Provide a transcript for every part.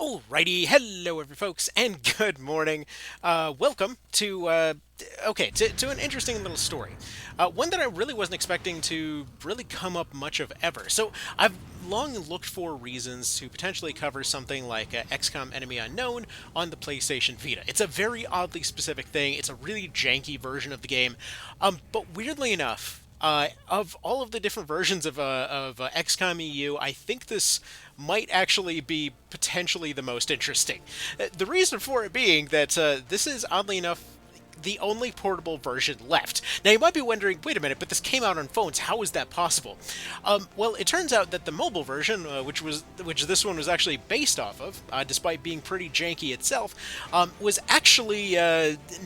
Alrighty, hello every folks, and good morning. Welcome to an interesting little story. One that I really wasn't expecting to really come up much of ever. So I've long looked for reasons to potentially cover something like XCOM Enemy Unknown on the PlayStation Vita. It's a very oddly specific thing. It's a really janky version of the game, but weirdly enough, of all of the different versions of XCOM EU, I think this might actually be potentially the most interesting. The reason for it being that this is, oddly enough, the only portable version left. Now, you might be wondering, wait a minute, but this came out on phones. How is that possible? Well, it turns out that the mobile version, which this one was actually based off of, despite being pretty janky itself, was actually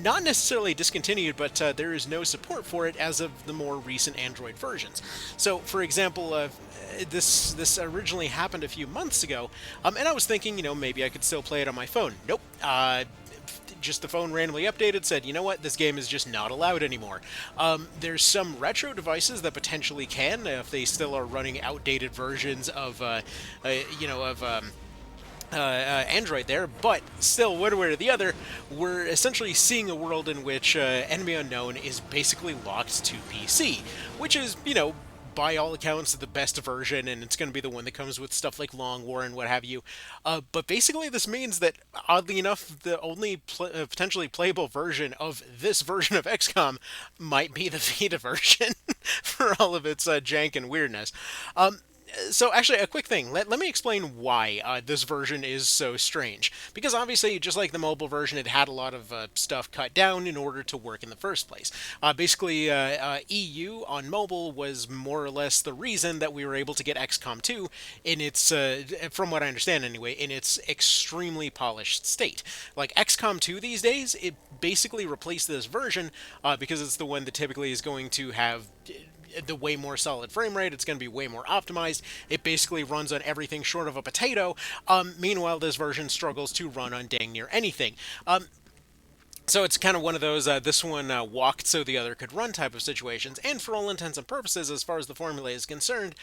not necessarily discontinued, but there is no support for it as of the more recent Android versions. So, for example, this originally happened a few months ago, and I was thinking, maybe I could still play it on my phone. Nope. Just the phone randomly updated, said, you know what, this game is just not allowed anymore. There's some retro devices that potentially can, if they still are running outdated versions of, Android there, but still, one way or the other, we're essentially seeing a world in which Enemy Unknown is basically locked to PC, which is, by all accounts, the best version, and it's going to be the one that comes with stuff like Long War and what have you. But basically, this means that, oddly enough, the only potentially playable version of this version of XCOM might be the Vita version for all of its jank and weirdness. So actually, a quick thing. Let me explain why this version is so strange. Because obviously, just like the mobile version, it had a lot of stuff cut down in order to work in the first place. Basically, EU on mobile was more or less the reason that we were able to get XCOM 2 in its, from what I understand anyway, in its extremely polished state. Like XCOM 2 these days, it basically replaced this version because it's the one that typically is going to have the way more solid frame rate. It's going to be way more optimized. It basically runs on everything short of a potato. Meanwhile, this version struggles to run on dang near anything. So it's kind of one of those, this one walked so the other could run type of situations, and for all intents and purposes, as far as the formula is concerned,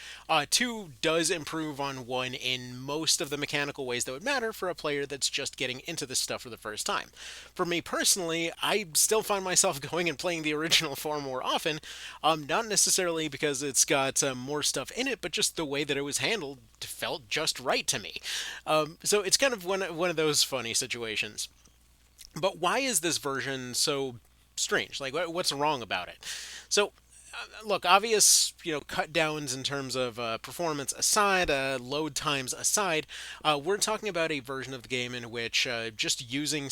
2 does improve on 1 in most of the mechanical ways that would matter for a player that's just getting into this stuff for the first time. For me personally, I still find myself going and playing the original far more often, not necessarily because it's got more stuff in it, but just the way that it was handled felt just right to me. So it's kind of one of those funny situations. But why is this version so strange? Like, what's wrong about it? So, look, obvious, cut downs in terms of performance aside, load times aside, we're talking about a version of the game in which just using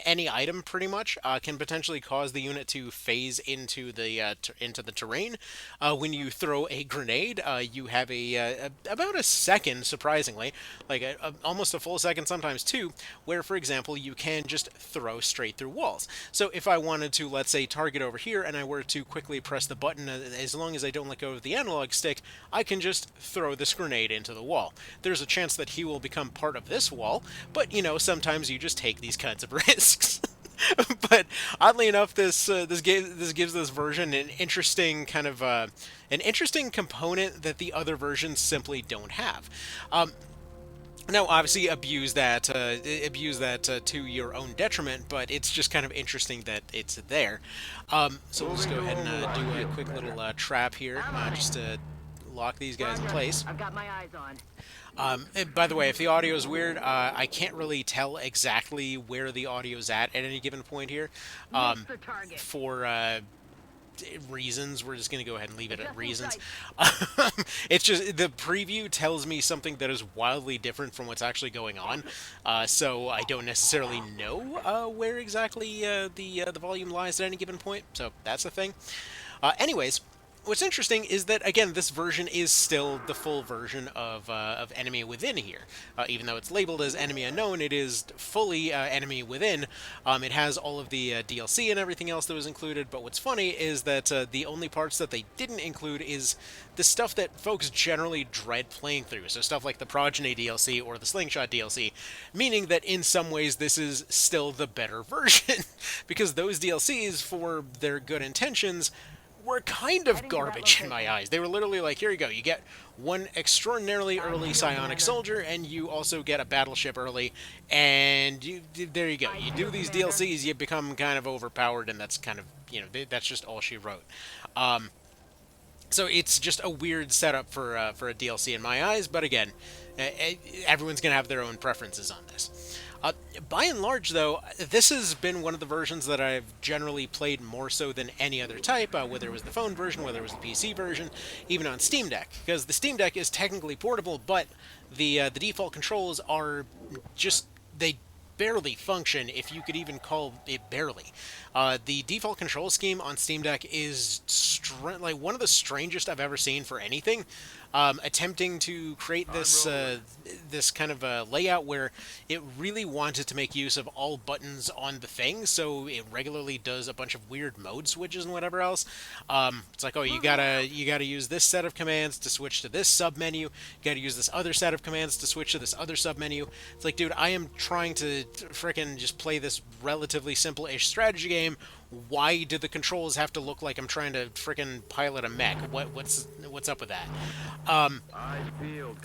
any item pretty much can potentially cause the unit to phase into the terrain. When you throw a grenade, you have about a second, surprisingly, like almost a full second, sometimes two, where, for example, you can just throw straight through walls. So if I wanted to, let's say, target over here, and I were to quickly press the button, as long as I don't let go of the analog stick, I can just throw this grenade into the wall. There's a chance that he will become part of this wall, but sometimes you just take these kinds of risks. But oddly enough, this gives this version an interesting kind of an interesting component that the other versions simply don't have. Now, obviously, abuse that to your own detriment, but it's just kind of interesting that it's there. So we'll just go ahead and do a quick little trap here, just to lock these guys in place. I've got my eyes on. And by the way, if the audio is weird, I can't really tell exactly where the audio's at any given point here. Miss the target. For reasons, we're just going to go ahead and leave it at reasons. It's just the preview tells me something that is wildly different from what's actually going on, so I don't necessarily know where exactly the volume lies at any given point. So that's the thing. Anyways, what's interesting is that, again, this version is still the full version of Enemy Within here. Even though it's labeled as Enemy Unknown, it is fully Enemy Within. It has all of the DLC and everything else that was included, but what's funny is that the only parts that they didn't include is the stuff that folks generally dread playing through, so stuff like the Progeny DLC or the Slingshot DLC, meaning that in some ways this is still the better version, because those DLCs, for their good intentions, were kind of garbage in my eyes. They were literally like, here you go, you get one extraordinarily early psionic soldier, and you also get a battleship early, and there you go. You do these DLCs, you become kind of overpowered, and that's kind of, that's just all she wrote. So it's just a weird setup for a DLC in my eyes, but again, everyone's going to have their own preferences on this. By and large, though, this has been one of the versions that I've generally played more so than any other type, whether it was the phone version, whether it was the PC version, even on Steam Deck, because the Steam Deck is technically portable, but the default controls are just, they barely function, if you could even call it barely. The default control scheme on Steam Deck is like one of the strangest I've ever seen for anything. Attempting to create this kind of a layout where it really wanted to make use of all buttons on the thing, so it regularly does a bunch of weird mode switches and whatever else. It's like, oh, you gotta use this set of commands to switch to this sub menu. You gotta use this other set of commands to switch to this other sub menu. It's like, dude, I am trying to frickin' just play this relatively simple-ish strategy game. Why do the controls have to look like I'm trying to frickin' pilot a mech? What's up with that?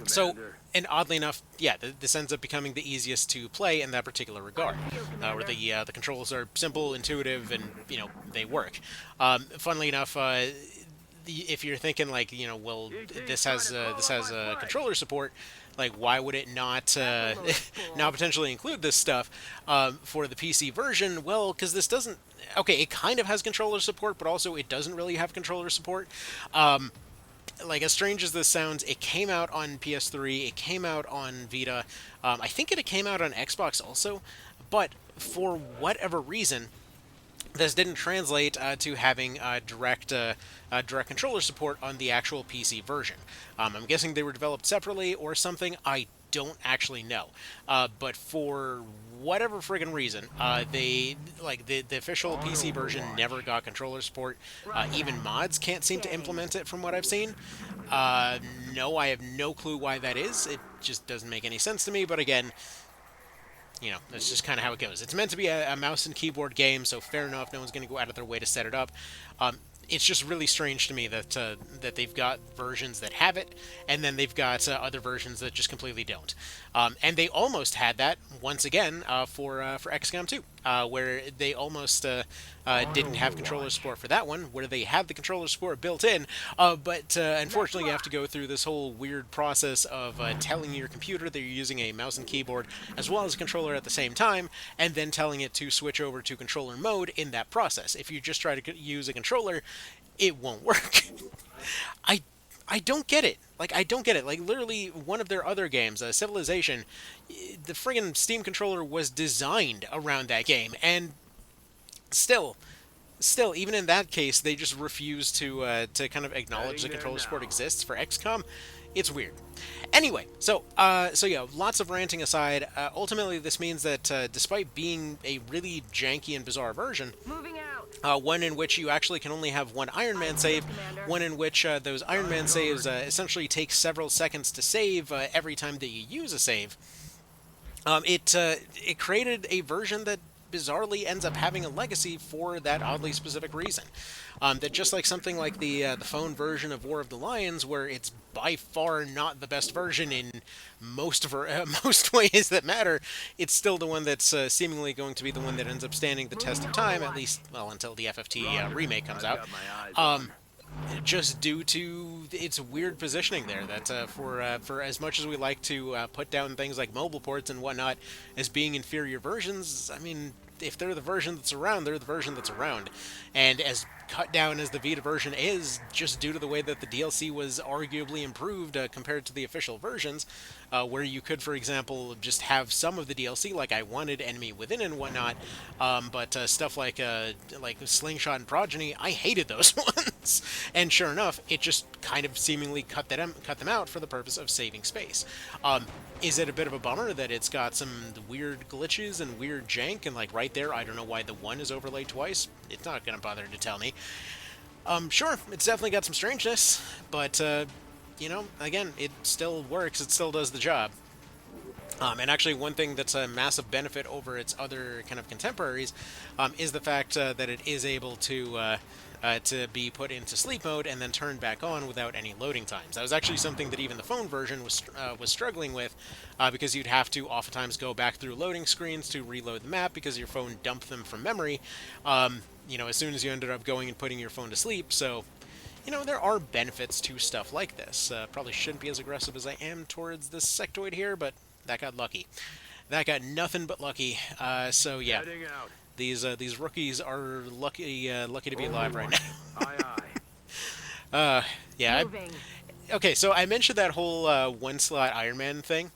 So, and oddly enough, yeah, this ends up becoming the easiest to play in that particular regard, where the controls are simple, intuitive, and they work. Funnily enough, if you're thinking like, well, this has controller support, like, why would it not now potentially include this stuff for the PC version? Well, because this doesn't. Okay, it kind of has controller support, but also it doesn't really have controller support. Like, as strange as this sounds, it came out on PS3, it came out on Vita, I think it came out on Xbox also, but for whatever reason, this didn't translate to having direct controller support on the actual PC version. I'm guessing they were developed separately or something. I don't actually know. But for whatever friggin' reason, they the official PC version never got controller support. Even mods can't seem to implement it from what I've seen. No, I have no clue why that is. It just doesn't make any sense to me. But again, that's just kind of how it goes. It's meant to be a mouse and keyboard game, so fair enough. No one's going to go out of their way to set it up. It's just really strange to me that that they've got versions that have it, and then they've got other versions that just completely don't. And they almost had that once again for XCOM 2, where they almost didn't have controller support for that one, where they had the controller support built in, but unfortunately you have to go through this whole weird process of telling your computer that you're using a mouse and keyboard as well as a controller at the same time, and then telling it to switch over to controller mode in that process. If you just try to use a controller, it won't work. I don't get it. Like, I don't get it. Like, literally, one of their other games, Civilization, the friggin' Steam controller was designed around that game, and still, even in that case, they just refuse to kind of acknowledge the controller support exists for XCOM. It's weird. Anyway, so yeah, lots of ranting aside, ultimately this means that despite being a really janky and bizarre version, one in which you actually can only have one Iron Man save, one in which those Iron Man saves essentially take several seconds to save every time that you use a save, it created a version that bizarrely ends up having a legacy for that oddly specific reason. That just like something like the phone version of War of the Lions, where it's by far not the best version in most ways that matter, it's still the one that's seemingly going to be the one that ends up standing the test of time, at least, well, until the FFT remake comes out. Just due to its weird positioning there, that for as much as we like to put down things like mobile ports and whatnot as being inferior versions, I mean, if they're the version that's around, they're the version that's around. And as cut down as the Vita version is, just due to the way that the DLC was arguably improved compared to the official versions, where you could, for example, just have some of the DLC, like I Wanted, Enemy Within, and whatnot, but stuff like Slingshot and Progeny, I hated those ones. And sure enough, it just kind of seemingly cut them out for the purpose of saving space. Is it a bit of a bummer that it's got some weird glitches and weird jank, and like right there, I don't know why the 1 is overlaid twice? It's not going to bother to tell me. Sure, it's definitely got some strangeness, but, again, it still works, it still does the job. And actually, one thing that's a massive benefit over its other kind of contemporaries is the fact that it is able to be put into sleep mode and then turned back on without any loading times. That was actually something that even the phone version was struggling with, because you'd have to oftentimes go back through loading screens to reload the map because your phone dumped them from memory. As soon as you ended up going and putting your phone to sleep. So there are benefits to stuff like this. Probably shouldn't be as aggressive as I am towards this sectoid here, but that got lucky. That got nothing but lucky. So yeah, Heading out. these rookies are lucky to be alive right now. Aye, aye. Yeah. Moving. Okay, so I mentioned that whole one slot Iron Man thing.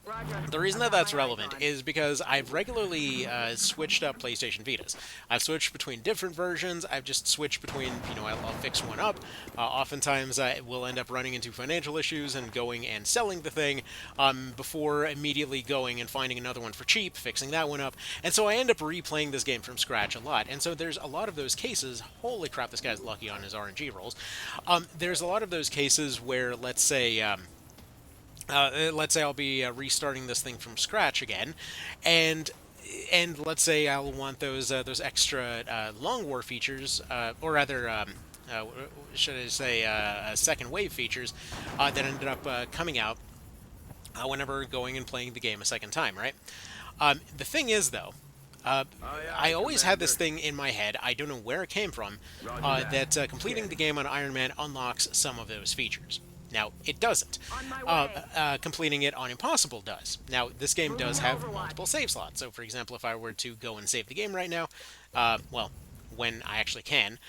Roger. The reason I've that got that's my eyes relevant on. is because I've regularly switched up PlayStation Vitas. I've switched between different versions. I've just switched between, I'll fix one up. Oftentimes, I will end up running into financial issues and going and selling the thing before immediately going and finding another one for cheap, fixing that one up. And so I end up replaying this game from scratch a lot. And so there's a lot of those cases. Holy crap, this guy's lucky on his RNG rolls. There's a lot of those cases where, let's say I'll be restarting this thing from scratch again, and let's say I'll want those extra long war features, or rather, uh, should I say, second wave features that ended up coming out whenever going and playing the game a second time, right? The thing is, though. I always had this thing in my head, I don't know where it came from, that completing the game on Iron Man unlocks some of those features. Now, it doesn't. On my way. Completing it on Impossible does. Now, this game does have multiple save slots. So, for example, if I were to go and save the game right now, when I actually can,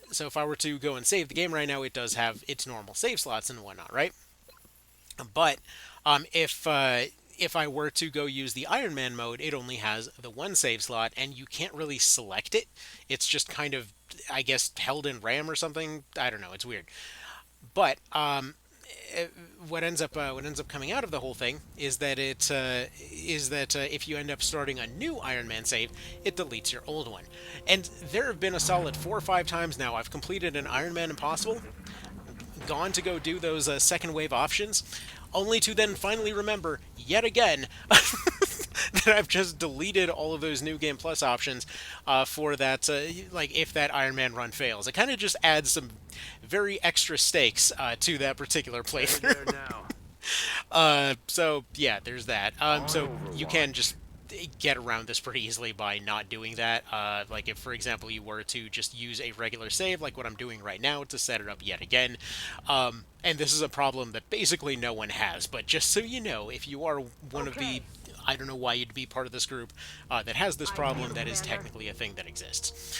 so if I were to go and save the game right now, it does have its normal save slots and whatnot, right? But if I were to go use the Iron Man mode, it only has the one save slot, and you can't really select it. It's just kind of, I guess, held in RAM or something. I don't know. It's weird. But what ends up coming out of the whole thing is that if you end up starting a new Iron Man save, it deletes your old one. And there have been a solid 4 or 5 times now I've completed an Iron Man Impossible, gone to go do those second wave options, only to then finally remember yet again that I've just deleted all of those new game plus options for that. If that Iron Man run fails, it kind of just adds some very extra stakes to that particular playthrough. There now. So yeah, there's that. So you can just get around this pretty easily by not doing that. Like if, for example, you were to just use a regular save, like what I'm doing right now, to set it up yet again. And this is a problem that basically no one has, but just so you know, if you are one of the, I don't know why you'd be part of this group that has this problem, that is technically a thing that exists.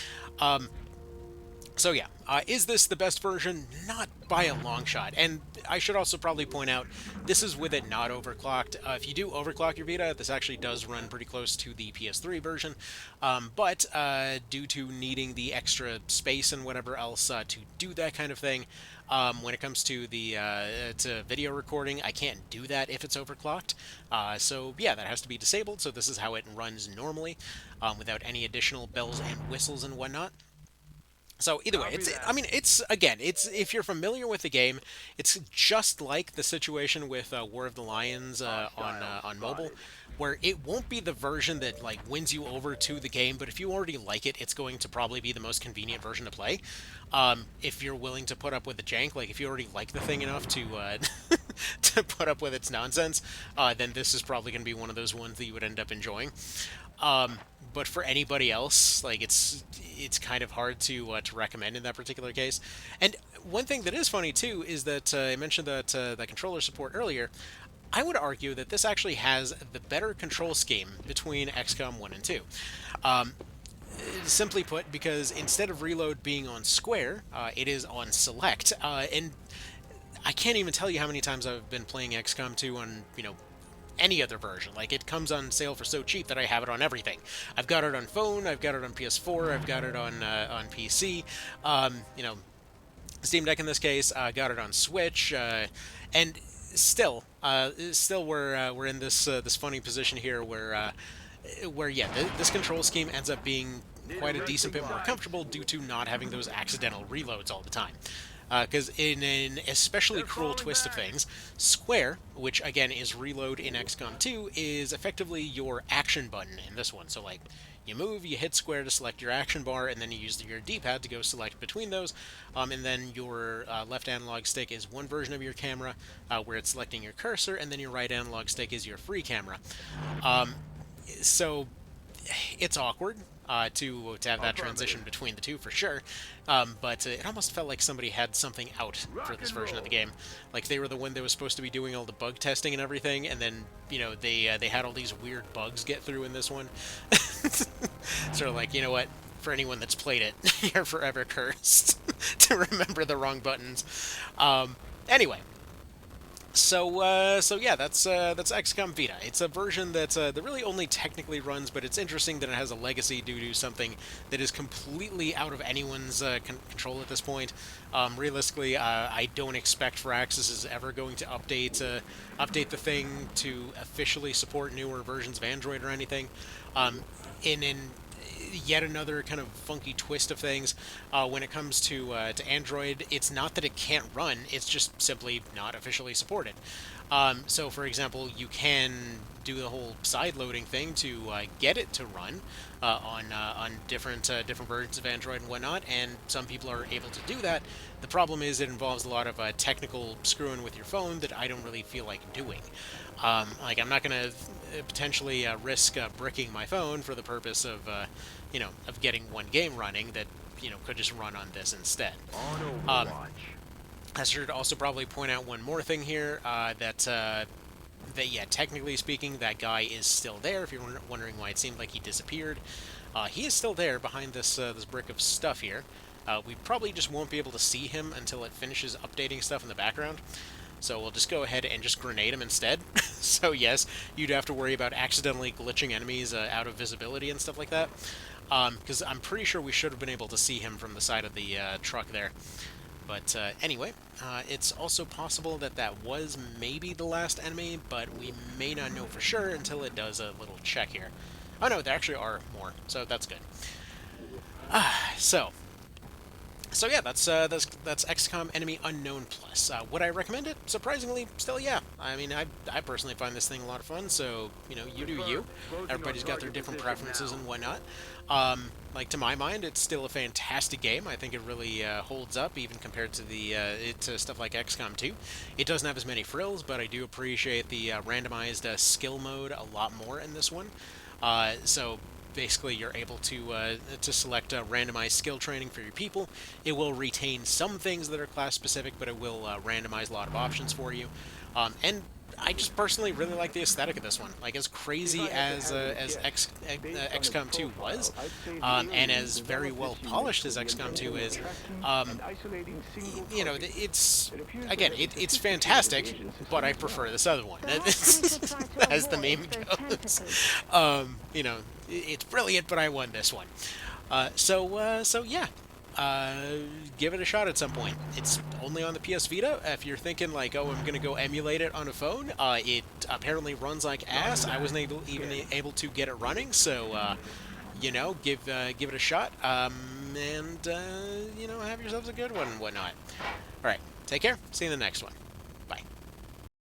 So yeah, is this the best version? Not by a long shot. And I should also probably point out, this is with it not overclocked. If you do overclock your Vita, this actually does run pretty close to the PS3 version. But due to needing the extra space and whatever else to do that kind of thing, when it comes to the to video recording, I can't do that if it's overclocked. So yeah, that has to be disabled. So this is how it runs normally, without any additional bells and whistles and whatnot. So either way, it's if you're familiar with the game, it's just like the situation with War of the Lions on mobile, where it won't be the version that like wins you over to the game, but if you already like it, it's going to probably be the most convenient version to play. If you're willing to put up with the jank, like if you already like the thing enough to to put up with its nonsense, then this is probably going to be one of those ones that you would end up enjoying. But for anybody else, like it's kind of hard to recommend in that particular case. And one thing that is funny too is that I mentioned that controller support earlier. I would argue that this actually has the better control scheme between XCOM 1 and 2. Simply put, because instead of reload being on square, it is on select. And I can't even tell you how many times I've been playing XCOM 2 on, any other version. Like, it comes on sale for so cheap that I have it on everything. I've got it on phone, I've got it on PS4, I've got it on PC, Steam Deck in this case, got it on Switch, and still we're in this funny position here where yeah, this control scheme ends up being quite a decent bit more comfortable due to not having those accidental reloads all the time. Because in an especially cruel twist of things, square, which again is reload in XCOM 2, is effectively your action button in this one. So like, you move, you hit square to select your action bar, and then you use your D-pad to go select between those. And then your left analog stick is one version of your camera, where it's selecting your cursor, and then your right analog stick is your free camera. So it's awkward to have that transition between the two for sure, but it almost felt like somebody had something out for this version of the game. Like they were the one that was supposed to be doing all the bug testing and everything, and then they had all these weird bugs get through in this one. Sort of like, you know what? For anyone that's played it, you're forever cursed to remember the wrong buttons. Anyway, so yeah, that's XCOM Vita. It's a version that really only technically runs, but it's interesting that it has a legacy due to something that is completely out of anyone's control at this point. Realistically, I don't expect Firaxis is ever going to update the thing to officially support newer versions of Android or anything. In yet another kind of funky twist of things. When it comes to Android, it's not that it can't run; it's just simply not officially supported. So, for example, you can do the whole side-loading thing to get it to run on different versions of Android and whatnot, and some people are able to do that. The problem is it involves a lot of technical screwing with your phone that I don't really feel like doing. Like, I'm not going to potentially risk bricking my phone for the purpose of, of getting one game running that, could just run on this instead. I should also probably point out one more thing here, that yeah, technically speaking, that guy is still there. If you're wondering why it seemed like he disappeared, he is still there behind this brick of stuff here. We probably just won't be able to see him until it finishes updating stuff in the background. So we'll just go ahead and just grenade him instead. So yes, you'd have to worry about accidentally glitching enemies out of visibility and stuff like that. Because I'm pretty sure we should have been able to see him from the side of the truck there. But anyway, it's also possible that that was maybe the last enemy, but we may not know for sure until it does a little check here. Oh no, there actually are more, so that's good. So yeah, that's XCOM Enemy Unknown Plus. Would I recommend it? Surprisingly, still yeah. I mean, I personally find this thing a lot of fun. So you do you. Everybody's got their different preferences and whatnot. Like to my mind, it's still a fantastic game. I think it really holds up even compared to to stuff like XCOM 2. It doesn't have as many frills, but I do appreciate the randomized skill mode a lot more in this one. So basically you're able to select randomized skill training for your people. It will retain some things that are class specific, but it will randomize a lot of options for you. And I just personally really like the aesthetic of this one. Like, as crazy as XCOM 2 was, and as very well polished as XCOM 2 is, it's fantastic, but I prefer this other one, as the name goes. It's brilliant, but I won this one. So yeah. Give it a shot at some point. It's only on the PS Vita. If you're thinking like, oh, I'm gonna go emulate it on a phone, it apparently runs like ass. I wasn't even able to get it running, so give it a shot. And have yourselves a good one and whatnot. All right, take care. See you in the next one.